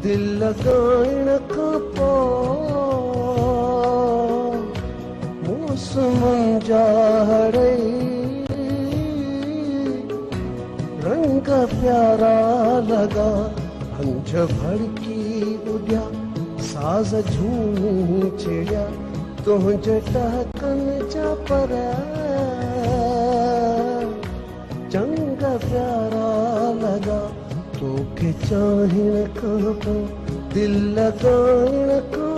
दिल लगाइण खां पोइ मौसमनि जा हड़ई रंग प्यारा लगा हंज भड़की उड्या साज़ झूमी छिड़िया तुंहिंजे टहकनि जा पर चंग प्यारा लगा तोखे चाहिण खां पोइ दिल लगाइण खां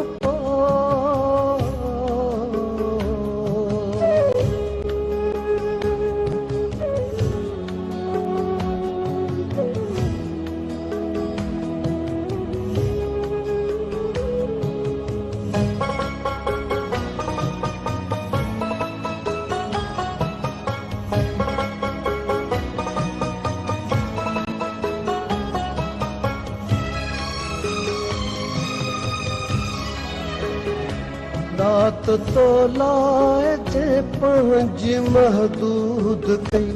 रात तो लाए जे पंहिंज महदूद कई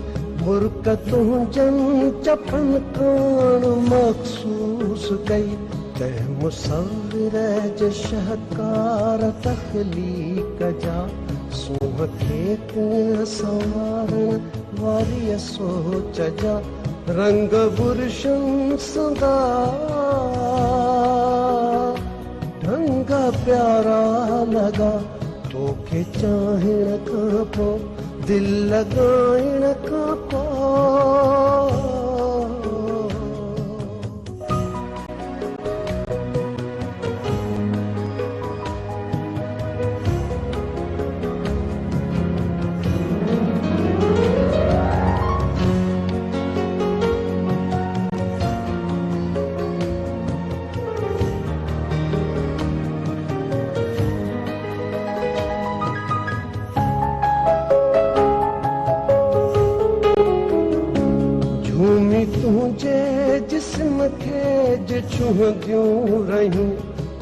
मुर्क तुंहिंजन चपन कान मखसूस कई तंहिं मुसविर जे शाहकार तख़लीक़ जा सूंह खे संवारण वारी सोच जा रंग बुरशुनि सदा ढंग प्यारा लगा तोखे चाहिण खां पोइ दिल लगाइण खां पोइ झूमी तुंहिंजे जिस्म खे छुहंदियूं रहियूं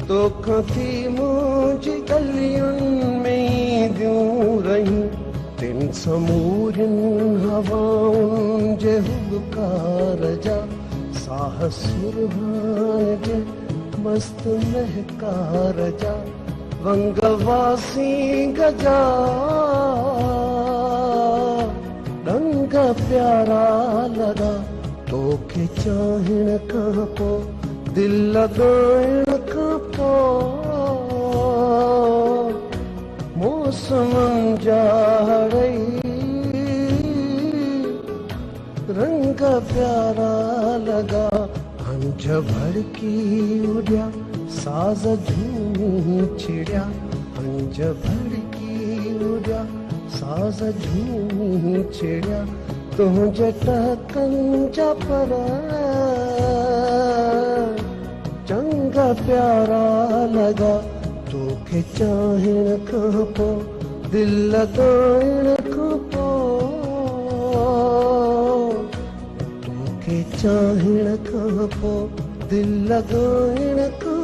तोखां थी मुंहिंजी गलियुनि में ईंदियूं रहियूं तिन समूरियुनि हवाउनि जे हुबकार जा साह सुरहान जे मस्त महकार जा वंग वासी गजा रंग प्यारा लगा तोखे चाहिण खां पोइ दिल लगाइण खां पोइ मौसमनि जा हड़ई रंग प्यारा लगा हंज भड़की उड्या साज़ झूमी छिड़िया हंज भड़की उड्या साज़ झूमी छिड़िया तुंहिंजे टहकनि जा पर चंग प्यारा लगा तोखे चाहिण खां पोइ दिल लगाइण खां पोइ तोखे चाहिण खां पोइ दिल लगाइण खां